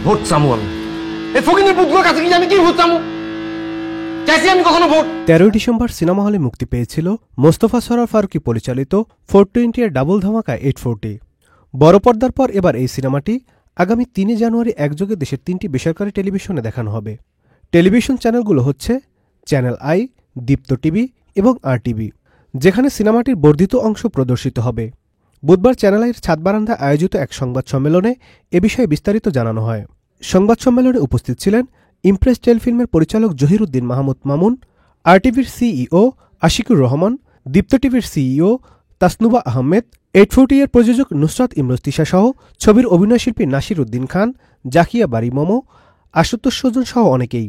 Vote চামু আমি এই ফকিনের পুতগুলোর কাছে কি জানি কি ভোট চামু চাইছি আমি কখনো ভোট। 13 ডিসেম্বর সিনেমা হলে মুক্তি পেয়েছিল মোস্তফা সরোয়ার ফারুকী পরিচালিত 420 এর ডাবল ধামাকা 840। বড় পর্দার পর এবার এই সিনেমাটি আগামী 3 জানুয়ারি একযোগে দেশের 3টি বেসরকারি টেলিভিশনে দেখানো হবে। টেলিভিশন চ্যানেলগুলো হচ্ছে চ্যানেল আই, দীপ্ত টিভি এবং RTV, যেখানে সিনেমাটির বর্ধিত অংশ প্রদর্শিত হবে। বুধবার চ্যানেল আইয়ের ছাদ বারান্দায় আয়োজিত এক সংবাদ সম্মেলনে এ বিষয়ে বিস্তারিত জানানো হয়। সংবাদ সম্মেলনে উপস্থিত ছিলেন ইমপ্রেস টেলিফিল্মের পরিচালক জহিরুদ্দিন মাহমুদ মামুন, RTVর CEO আশিকুর রহমান, দীপ্ত টিভির CEO তাসনুবা আহমেদ, 840 এর প্রযোজক নুসরাত ইমরোজ তিশা সহ ছবির অভিনয়শিল্পী নাসির উদ্দিন খান, জাকিয়া বারি মোমো, আশুতোষ সুজন সহ অনেকেই।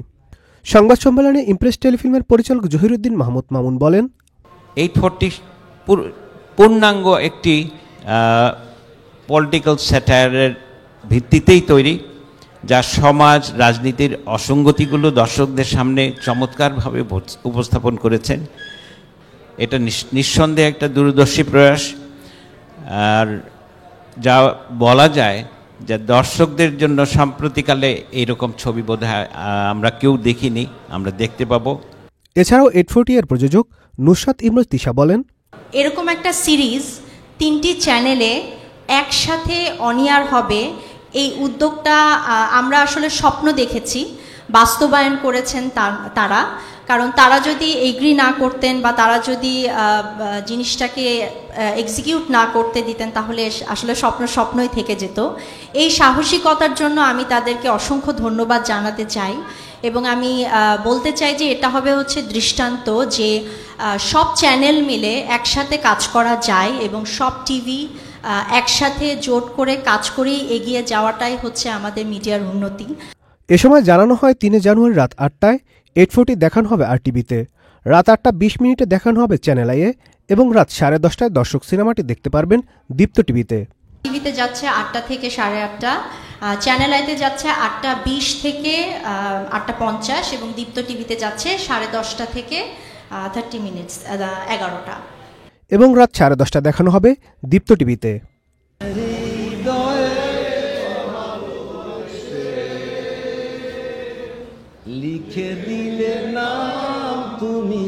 সংবাদ সম্মেলনে ইমপ্রেস টেলিফিল্মের পরিচালক জহিরুদ্দিন মাহমুদ মামুন বলেন, 840 পূর্ণাঙ্গ একটি পলিটিক্যাল স্যাটায়ারের ভিত্তিতেই তৈরি, যা সমাজ রাজনীতির অসঙ্গতিগুলো দর্শকদের সামনে চমৎকারভাবে উপস্থাপন করেছেন। এটা নিঃসন্দেহে একটা দূরদর্শী প্রয়াস, আর যা বলা যায় যে দর্শকদের জন্য সাম্প্রতিককালে এইরকম ছবি বোধহয় আমরা কেউ দেখিনি, আমরা দেখতে পাবো। এছাড়াও 840 এর প্রযোজক নুসরাত ইমরোজ তিশা বলেন, এরকম একটা সিরিজ 3টি চ্যানেলে একসাথে অনিয়ার হবে, এই উদ্যোগটা আমরা আসলে স্বপ্ন দেখেছি, বাস্তবায়ন করেছেন তারা। কারণ তারা যদি এগ্রি না করতেন বা তারা যদি জিনিসটাকে এক্সিকিউট না করতে দিতেন তাহলে আসলে স্বপ্নই থেকে যেত। এই সাহসিকতার জন্য আমি তাদেরকে অসংখ্য ধন্যবাদ জানাতে চাই এবং আমি বলতে চাই যে এটা হবে হচ্ছে দৃষ্টান্ত যে সব চ্যানেল মিলে একসাথে কাজ করা যায় এবং সব টিভি একসাথে জোট করে কাজ করেই এগিয়ে যাওয়াটাই হচ্ছে আমাদের মিডিয়ার উন্নতি। এ সময় জানানো হয় 3 জানুয়ারি রাত 8টায় 840 দেখানো হবে RTVতে, রাত 8:20 দেখানো হবে চ্যানেল আইয়ে এবং রাত 10:30টায় দর্শক সিনেমাটি দেখতে পারবেন দীপ্ত টিভিতে। টিভিতে যাচ্ছে 8টা থেকে 8:30, চ্যানেল আইতে যাচ্ছে 8:20 থেকে 8:50 এবং দীপ্ত টিভিতে যাচ্ছে 10:30 থেকে 30 মিনিটস 11টা এবং রাত 10:30 দেখানো হবে দীপ্ত টিভিতে। লিখে দিলে নাম তুমি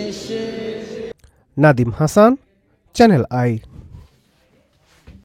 এসে। Nadim Hasan, channel I.